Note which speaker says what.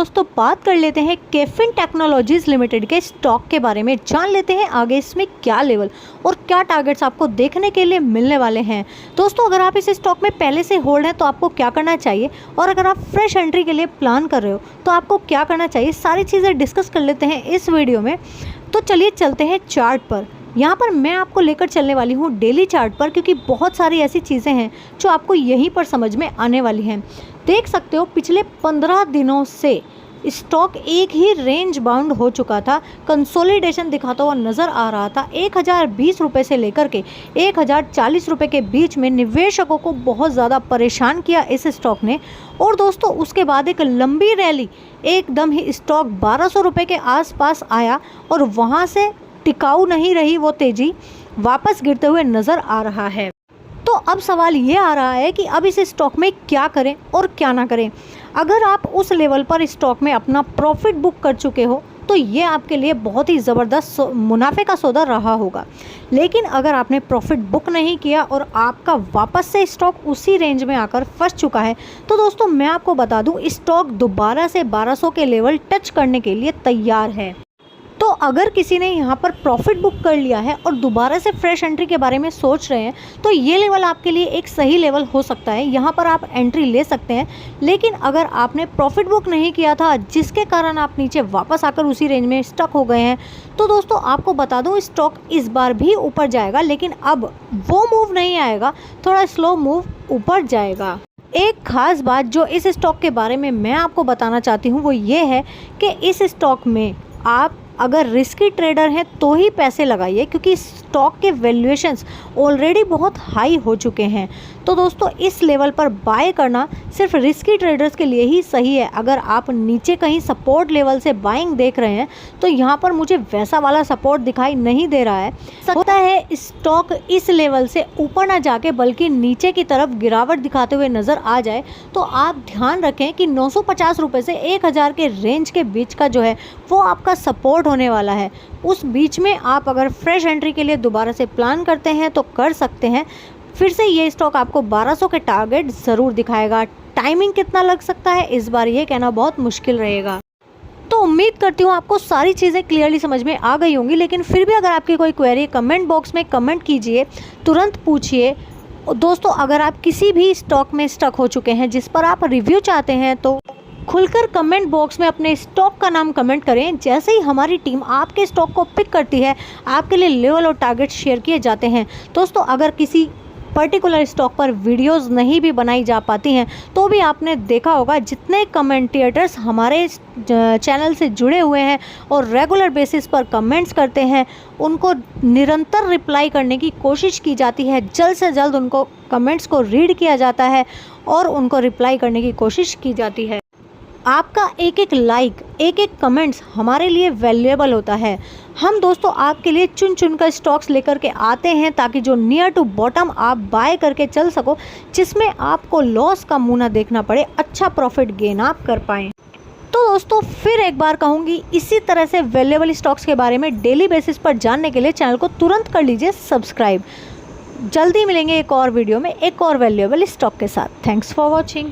Speaker 1: दोस्तों बात कर लेते हैं कैफिन टेक्नोलॉजीज लिमिटेड के स्टॉक के बारे में। जान लेते हैं आगे इसमें क्या लेवल और क्या टारगेट्स आपको देखने के लिए मिलने वाले हैं। दोस्तों अगर आप इस स्टॉक में पहले से होल्ड हैं तो आपको क्या करना चाहिए, और अगर आप फ्रेश एंट्री के लिए प्लान कर रहे हो तो आपको क्या करना चाहिए, सारी चीज़ें डिस्कस कर लेते हैं इस वीडियो में। तो चलिए चलते हैं चार्ट पर। यहाँ पर मैं आपको लेकर चलने वाली हूँ डेली चार्ट पर, क्योंकि बहुत सारी ऐसी चीज़ें हैं जो आपको यहीं पर समझ में आने वाली हैं। देख सकते हो पिछले 15 दिनों से स्टॉक एक ही रेंज बाउंड हो चुका था, कंसोलिडेशन दिखाता हुआ नज़र आ रहा था। 1020 रुपये से लेकर के 1040 रुपये के बीच में निवेशकों को बहुत ज़्यादा परेशान किया इस स्टॉक ने। और दोस्तों उसके बाद एक लंबी रैली, एकदम ही स्टॉक 1200 रुपये के आसपास आया और वहाँ से टिकाऊ नहीं रही वो तेज़ी, वापस गिरते हुए नज़र आ रहा है। तो अब सवाल ये आ रहा है कि अब इस स्टॉक में क्या करें और क्या ना करें। अगर आप उस लेवल पर स्टॉक में अपना प्रॉफिट बुक कर चुके हो तो ये आपके लिए बहुत ही ज़बरदस्त मुनाफे का सौदा रहा होगा। लेकिन अगर आपने प्रॉफिट बुक नहीं किया और आपका वापस से स्टॉक उसी रेंज में आकर फंस चुका है, तो दोस्तों मैं आपको बता दूं स्टॉक दोबारा से 1200 के लेवल टच करने के लिए तैयार है। तो अगर किसी ने यहाँ पर प्रॉफिट बुक कर लिया है और दोबारा से फ्रेश एंट्री के बारे में सोच रहे हैं तो ये लेवल आपके लिए एक सही लेवल हो सकता है, यहाँ पर आप एंट्री ले सकते हैं। लेकिन अगर आपने प्रॉफिट बुक नहीं किया था जिसके कारण आप नीचे वापस आकर उसी रेंज में स्टक हो गए हैं, तो दोस्तों आपको बता दूं स्टॉक इस बार भी ऊपर जाएगा, लेकिन अब वो मूव नहीं आएगा, थोड़ा स्लो मूव ऊपर जाएगा। एक खास बात जो इस स्टॉक के बारे में मैं आपको बताना चाहती हूँ वो ये है कि इस स्टॉक में आप अगर रिस्की ट्रेडर हैं तो ही पैसे लगाइए, क्योंकि स्टॉक के वैल्यूएशंस ऑलरेडी बहुत हाई हो चुके हैं। तो दोस्तों इस लेवल पर बाय करना सिर्फ रिस्की ट्रेडर्स के लिए ही सही है। अगर आप नीचे कहीं सपोर्ट लेवल से बाइंग देख रहे हैं तो यहाँ पर मुझे वैसा वाला सपोर्ट दिखाई नहीं दे रहा है। होता है स्टॉक इस लेवल से ऊपर ना जाके बल्कि नीचे की तरफ गिरावट दिखाते हुए नज़र आ जाए, तो आप ध्यान रखें कि 950 रुपये से 1000 के रेंज के बीच का जो है वो आपका सपोर्ट होने वाला है। उस बीच में आप अगर फ्रेश एंट्री के लिए दोबारा से प्लान करते हैं तो कर सकते हैं। फिर से ये स्टॉक आपको 1200 के टारगेट ज़रूर दिखाएगा। टाइमिंग कितना लग सकता है इस बार ये कहना बहुत मुश्किल रहेगा। तो उम्मीद करती हूँ आपको सारी चीज़ें क्लियरली समझ में आ गई होंगी, लेकिन फिर भी अगर आपकी कोई क्वेरी कमेंट बॉक्स में कमेंट कीजिए, तुरंत पूछिए। दोस्तों अगर आप किसी भी स्टॉक में स्टक हो चुके हैं जिस पर आप रिव्यू चाहते हैं तो खुलकर कमेंट बॉक्स में अपने स्टॉक का नाम कमेंट करें। जैसे ही हमारी टीम आपके स्टॉक को पिक करती है आपके लिए लेवल और टारगेट शेयर किए जाते हैं। दोस्तों अगर किसी पर्टिकुलर स्टॉक पर वीडियोस नहीं भी बनाई जा पाती हैं तो भी आपने देखा होगा जितने कमेंटेटर्स हमारे चैनल से जुड़े हुए हैं और रेगुलर बेसिस पर कमेंट्स करते हैं उनको निरंतर रिप्लाई करने की कोशिश की जाती है। जल्द से जल्द उनको कमेंट्स को रीड किया जाता है और उनको रिप्लाई करने की कोशिश की जाती है। आपका एक एक लाइक, एक एक कमेंट्स हमारे लिए वैल्यूएबल होता है। हम दोस्तों आपके लिए चुन चुन कर स्टॉक्स लेकर के आते हैं ताकि जो नियर टू बॉटम आप बाय करके चल सको, जिसमें आपको लॉस का मुंह ना देखना पड़े, अच्छा प्रॉफिट गेन आप कर पाएँ। तो दोस्तों फिर एक बार कहूँगी, इसी तरह से वैल्यूएबल स्टॉक्स के बारे में डेली बेसिस पर जानने के लिए चैनल को तुरंत कर लीजिए सब्सक्राइब। जल्दी मिलेंगे एक और वीडियो में एक और वैल्यूएबल स्टॉक के साथ। Thanks for watching.